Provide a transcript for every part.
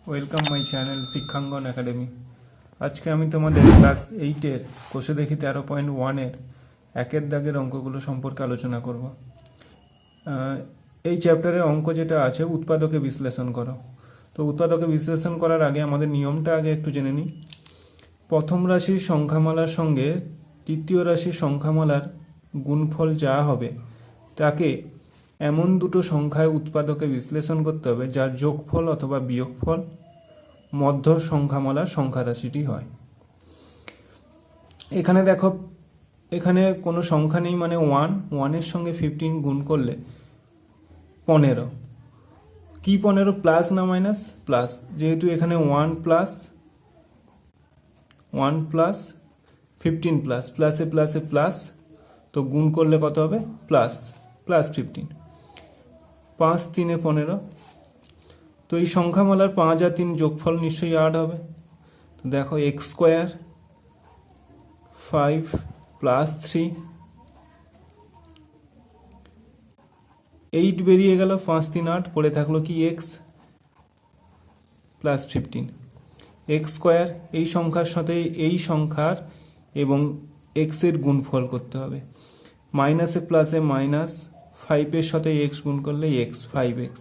Welcome my channel Shikkhangan academy. আজকে আমি তোমাদের ক্লাস 8-এর কোষে দেখি 13.1-এর একের দাগের অঙ্কগুলো সম্পর্কে আলোচনা করব। এই চ্যাপ্টারের অঙ্ক যেটা আছে উৎপাদকে বিশ্লেষণ করো। তো উৎপাদকে বিশ্লেষণ করার আগে আমাদের নিয়মটা আগে একটু জেনে নিই। প্রথম রাশির সংখ্যামালার সঙ্গে তৃতীয় রাশির সংখ্যামালার গুণফল যা হবে তাকে এমন দুটো সংখ্যায় উৎপাদকে বিশ্লেষণ করতে হবে যার যোগফল অথবা বিয়োগফল মধ্য সংখ্যামালার সংখ্যা রাশিটি হয়। এখানে দেখো, এখানে কোনো সংখ্যা নেই, মানে 1-এর সঙ্গে 15 গুণ করলে 15। কি 15? প্লাস না মাইনাস? প্লাস। যেহেতু এখানে 1 প্লাস 15 প্লাস, প্লাসে প্লাসে প্লাস, তো গুণ করলে কত হবে? প্লাস 15। 5 3 15। তো এই সংখ্যামালার 5 আর 3 যোগফল নিশ্চয়ই 8 হবে। তো দেখো এক্স স্কোয়ার 5 প্লাস 3, 8 বেরিয়ে গেল, 5 3 8, পড়ে থাকলো কি এক্স প্লাস 15। এক্স স্কোয়ার এই সংখ্যার সাথে এই সংখ্যার এবং এক্সের গুণফল করতে হবে। মাইনাসে প্লাসে মাইনাস, 5-এর সাথে এক্স গুণ করলে এক্স 5x,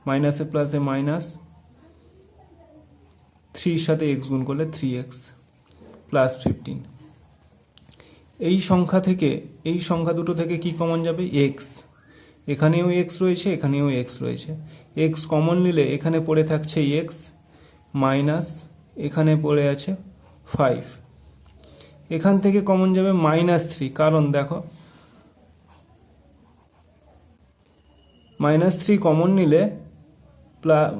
মাইনাসে প্লাসে মাইনাস, 3-র সাথে এক্স গুণ করলে 3x প্লাস 15। এই সংখ্যা থেকে এই সংখ্যা দুটো থেকে কি কমন যাবে? এক্স। এখানেও এক্স রয়েছে, এখানেও এক্স রয়েছে। এক্স কমন নিলে এখানে পড়ে থাকছে এক্স মাইনাস, এখানে পড়ে আছে 5। এখান থেকে কমন যাবে -3, কারণ দেখো -3 কমন নিলে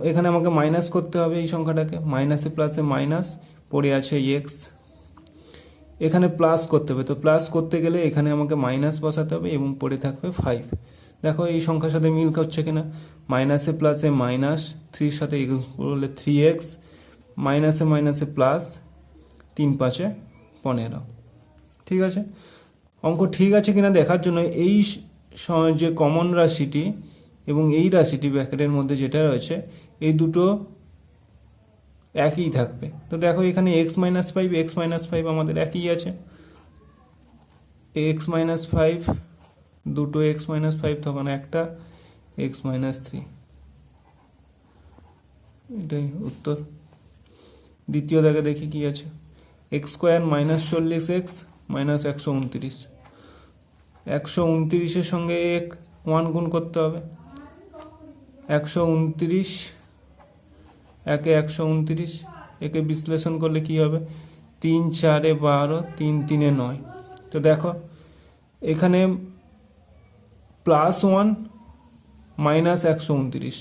এখানে আমাকে মাইনাস করতে হবে এই সংখ্যাটাকে, মাইনাসে প্লাসে মাইনাস, পড়ে আছে এক্স। এখানে প্লাস করতে হবে, তো প্লাস করতে গেলে এখানে আমাকে মাইনাস বসাতে হবে এবং পড়ে থাকবে 5। দেখো এই সংখ্যার সাথে মিল করছে কিনা? মাইনাসে প্লাসে মাইনাস, 3-র সাথে এক্স করলে 3x, মাইনাসে মাইনাসে প্লাস, 3 5 15। ঠিক আছে? অঙ্ক ঠিক আছে কিনা দেখার জন্য এই যে কমন রাশিটি এবং এই রাশিটি ব্র্যাকেটের মধ্যে যেটা রয়েছে এই দুটো একই থাকবে। তো দেখো এখানে x - 5 আমাদের একই আছে। x - 5, দুটো x - 5, তখন একটা x - 3। এটাই উত্তর। দ্বিতীয় দাগে দেখি কি আছে। x square -40x -129। 129-এর সঙ্গে 1 গুণ করতে হবে। 129 একে 129, একে বিশ্লেষণ করলে কি হবে? 3 4 12, 3 3 9। তো দেখো এখানে +1 -129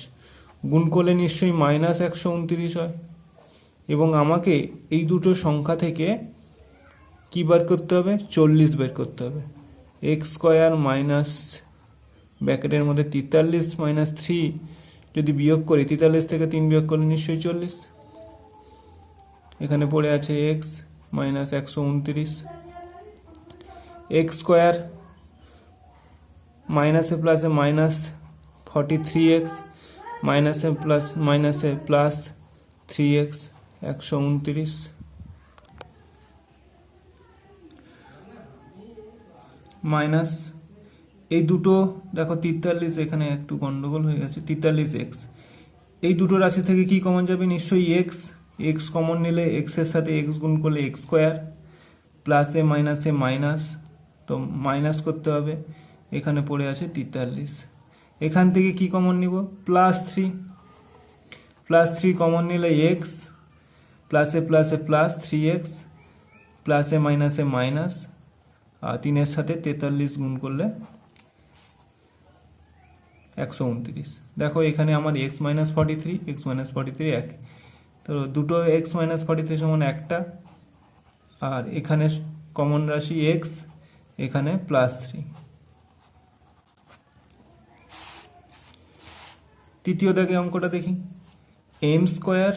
গুণ করলে নিশ্চয়ই -129 হয়, এবং আমাকে এই দুটো সংখ্যা থেকে কি বার করতে হবে? 40 বের করতে হবে। এক্স স্কোয়ার মাইনাস ব্র্যাকেটের মধ্যে 43 - 3 যদি বিয়োগ করি, 43 থেকে 3 বিয়োগ করলে নিশ্চয়ই 40। এখানে পড়ে আছে এক্স -129। এক্স স্কোয়ার মাইনাসে প্লাসে মাইনাস 43x, মাইনাসে প্লাস মাইনাসে প্লাস 3x 129। মাইনাস এই দুটো দেখো 43, এখানে একটু গন্ডগোল হয়ে গেছে, 43x। এই দুটো রাশি থেকে কি কমন যাবে? নিশ্চয়ই এক্স। এক্স কমন নিলে এক্সের সাথে এক্স গুণ করলে এক্স স্কোয়ার, প্লাসে মাইনাসে মাইনাস, তো মাইনাস করতে হবে। এখানে পড়ে আছে 43। এখান থেকে কি কমন নিব? +3। +3 কমন নিলে এক্স, প্লাসে প্লাসে প্লাস 3x, প্লাসে মাইনাসে মাইনাস, আর 3-এর সাথে 43 গুণ করলে 129। দেখো এখানে আমার x - 43, x - 43 এক, তো দুটো x - 43 সমান একটা, আর এখানে কমন রাশি x, এখানে +3। তৃতীয় দাগে অঙ্কটা দেখি। m square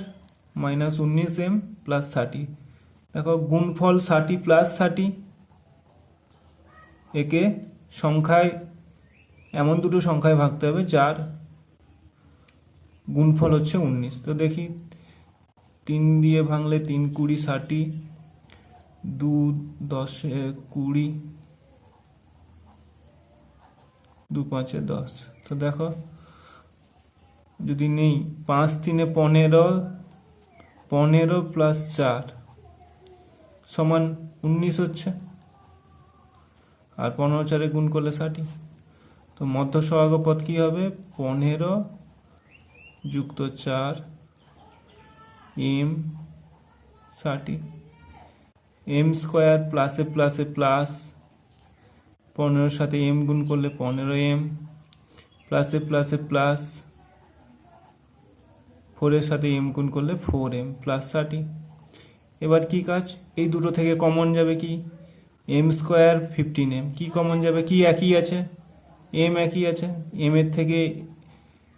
-19m + 30। দেখো গুণফল 30 + 30, একে সংখ্যায় এমন দুটো সংখ্যায় ভাগতে হবে যার গুণফল হচ্ছে 19। তো দেখি 3 দিয়ে ভাঙলে 3 20 60, 2 10 20, 2 5 10। তো দেখো যদি নেই 5 3 15, 15 প্লাস 4 সমান 19 হচ্ছে, আর 15 4 গুণ করলে 60। তো মধ্য সহগ পদ কি হবে? 15 যুক্ত 4 m 60, m স্কোয়ার প্লাসে প্লাসে প্লাস, 15 সাথে m গুণ করলে 15m, প্লাসে প্লাসে প্লাস, 4 এর সাথে m গুণ করলে 4m প্লাস 60। এবার কি কাজ? এই দুটো থেকে কমন যাবে কি? m স্কোয়ার 15m, কি কমন যাবে? কি একই আছে, m একই আছে, m এর থেকে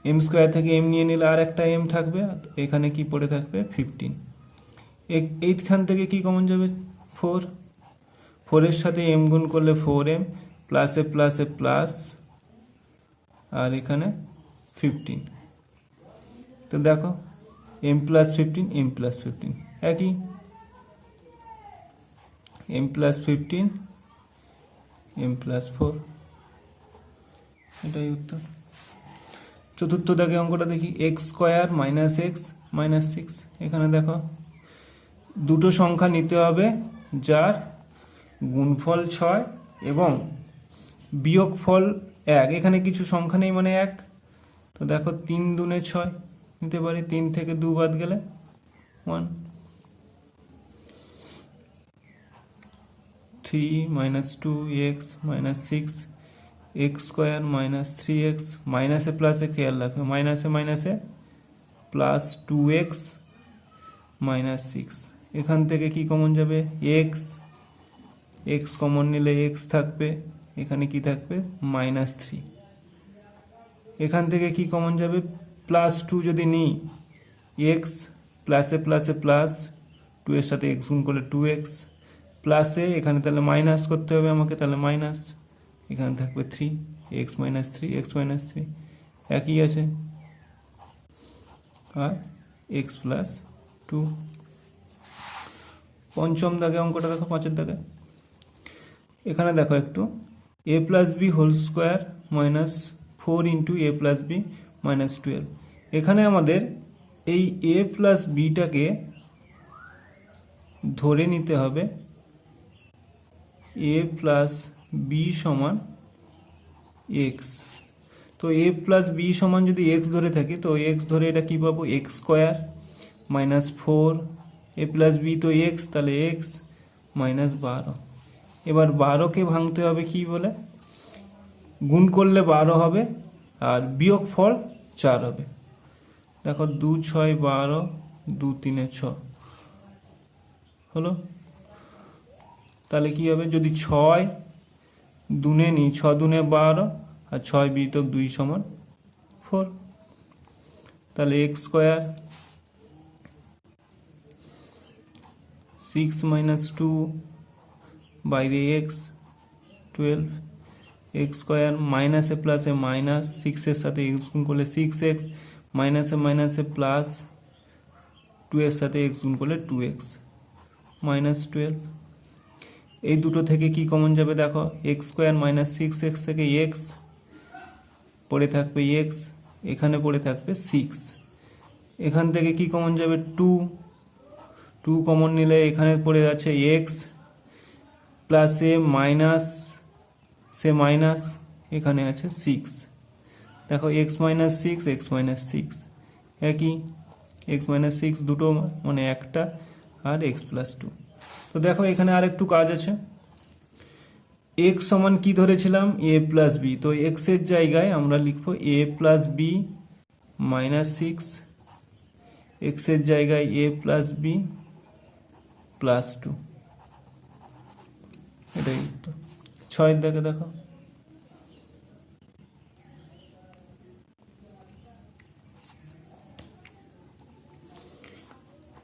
m স্কোয়ার থেকে m নিয়ে নিলে আর একটা m থাকবে, এখানে কি পড়ে থাকবে? 15। এইখান থেকে কি কমন যাবে? 4, 4 এর সাথে m গুণ করলে 4m, প্লাসে প্লাসে প্লাস, আর এখানে 15। তো দেখো m প্লাস 15, m প্লাস 15 একই, m প্লাস 15, m প্লাস 4, এটাই উত্তর। চতুর্থ দাগে অঙ্কটা দেখি, x square minus x minus 6। এখানে দেখো দুটো সংখ্যা নিতে হবে যার গুণফল 6 এবং বিয়োগফল 1। এখানে কিছু সংখ্যা নেই মানে 1। তো দেখো 3 দুনে 6 নিতে পারি, 3 থেকে 2 বাদ গেলে 1, 3 minus 2x minus 6, x square minus 3x, মাইনাসে প্লাসে খেয়াল রাখবে, মাইনাসে মাইনাসে প্লাস 2x মাইনাস 6। এখান থেকে কি কমন যাবে? এক্স, এক্স কমন নিলে এক্স থাকবে, এখানে কি থাকবে? মাইনাস 3। এখান থেকে কি কমন যাবে? প্লাস 2 যদি নিই, এক্স প্লাসে প্লাসে প্লাস, 2 এর সাথে এক্স গুণ করলে 2x, প্লাসে এখানে তাহলে মাইনাস করতে হবে আমাকে, তাহলে মাইনাস, এখানে থাকবে 3, এক্স মাইনাস 3, এক্স মাইনাস 3 একই আছে, আর এক্স প্লাস 2। পঞ্চম দাগে অঙ্কটা দেখো, 5-এর দাগে। এখানে দেখো একটু, a plus B whole square minus 4 into A plus B minus 12। এখানে আমাদের এই a প্লাস বিটাকে ধরে নিতে হবে a প্লাস বি সমান এক্স। তো a প্লাস বি সমান যদি এক্স ধরে থাকি, তো এক্স ধরে এটা কি পাবো? X square minus 4, a plus B তো এক্স, তাহলে এক্স মাইনাস 12। এবার 12কে ভাঙতে হবে কি বলে? গুণ করলে 12 হবে, আর বিয়োগ ফল 4 হবে। দেখো 2 6 12, 2 3 6 হলো। তাহলে কি হবে? যদি 6 দুনে নিই, 6 দুনে 12, আর 6 বিয়োগ 2 সমান 4। তাহলে এক্স স্কোয়ার 6 মাইনাস 2 বাইরে এক্স 12, এক্স স্কোয়ার মাইনাসে প্লাসে মাইনাস, 6 এর সাথে এক্স গুণ করলে 6x, মাইনাসে মাইনাসে প্লাস, 2 এর সাথে এক্স গুণ করলে 2x মাইনাস 12। এই দুটো থেকে কি কমন যাবে? দেখো এক্স স্কোয়ার মাইনাস 6x থেকে এক্স পড়ে থাকবে এক্স, এখানে পড়ে থাকবে 6। এখান থেকে কি কমন যাবে? 2, 2 কমন নিলে এখানে পড়ে আছে এক্স, প্লাসে মাইনাস সে মাইনাস, এখানে আছে 6। দেখো এক্স মাইনাস 6, এক্স মাইনাস 6 একই, এক্স মাইনাস 6 দুটো মানে একটা, আর এক্স প্লাস 2। তো দেখো এখানে আর একটু কাজ আছে। এক্স সমান কি ধরেছিলাম? এ প্লাস বি। তো এক্স এর জায়গায় আমরা লিখবো এ প্লাস বি মাইনাস 6, এক্স এর জায়গায় এ প্লাস বি প্লাস 2, এটাই উত্তর। 6 দাগে দেখো,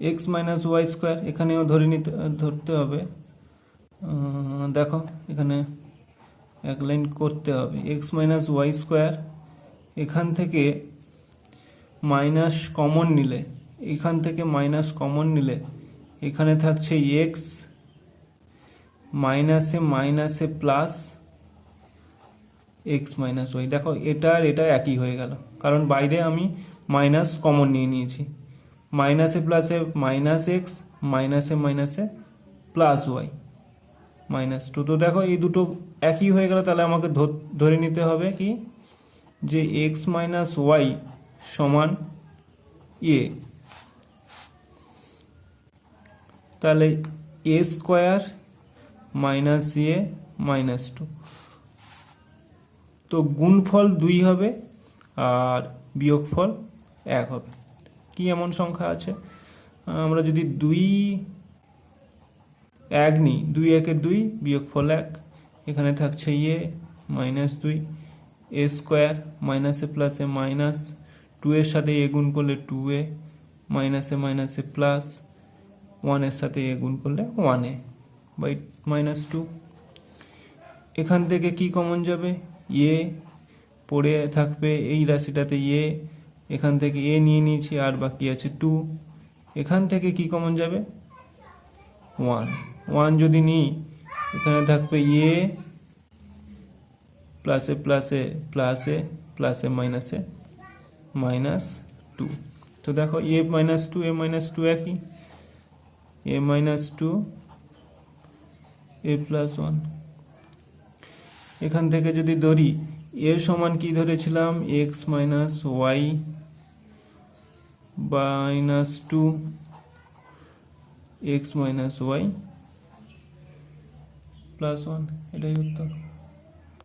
এক্স মাইনাস ওয়াই স্কোয়ার, এখানেও ধরতে হবে। দেখো এখানে এক লাইন করতে হবে। এক্স মাইনাস ওয়াই স্কোয়ার, এখান থেকে মাইনাস কমন নিলে এখান থেকে মাইনাস কমন নিলে এখানে থাকছে এক্স, মাইনাসে মাইনাসে প্লাস এক্স মাইনাস ওয়াই। দেখো এটা আর এটা একই হয়ে গেল, কারণ বাইরে আমি মাইনাস কমন নিয়ে নিয়েছি। মাইনাসে প্লাসে মাইনাস এক্স, মাইনাসে মাইনাসে প্লাস ওয়াই মাইনাস টু। তো দেখো এই দুটো একই হয়ে গেল, তাহলে আমাকে ধরে নিতে হবে কি যে এক্স মাইনাস ওয়াই সমান এ। তাহলে এ স্কোয়ার মাইনাস এ মাইনাস টু। তো গুণফল 2 হবে আর বিয়োগফল 1 হবে। কি এমন সংখ্যা আছে? আমরা যদি 1 নিই, 2 একে 2, বিয়োগফল 1। এখানে থাকছে এ মাইনাস 2, এ স্কোয়ার মাইনাসে প্লাসে মাইনাস, 2 এর সাথে এ গুণ করলে 2a, মাইনাসে মাইনাসে প্লাস, 1 এর সাথে এ গুণ করলে 1a বাই মাইনাস 2। এখান থেকে কি কমন যাবে? এ পড়ে থাকবে এই রাশিটাতে এ, এখান থেকে এ নিয়ে নিয়েছি আর বাকি আছে 2। এখান থেকে কি কমন যাবে? 1। 1 যদি নিই এখানে থাকবে এ প্লাসে প্লাসে প্লাসে প্লাসে মাইনাসে মাইনাস 2। তো দেখো এ মাইনাস 2 এ মাইনাস 2 একই, এ মাইনাস 2 এ প্লাস 1। এখান থেকে যদি ধরি এ সমান কি ধরেছিলাম? X minus Y minus 2, X minus Y plus 1, এটাই উত্তর।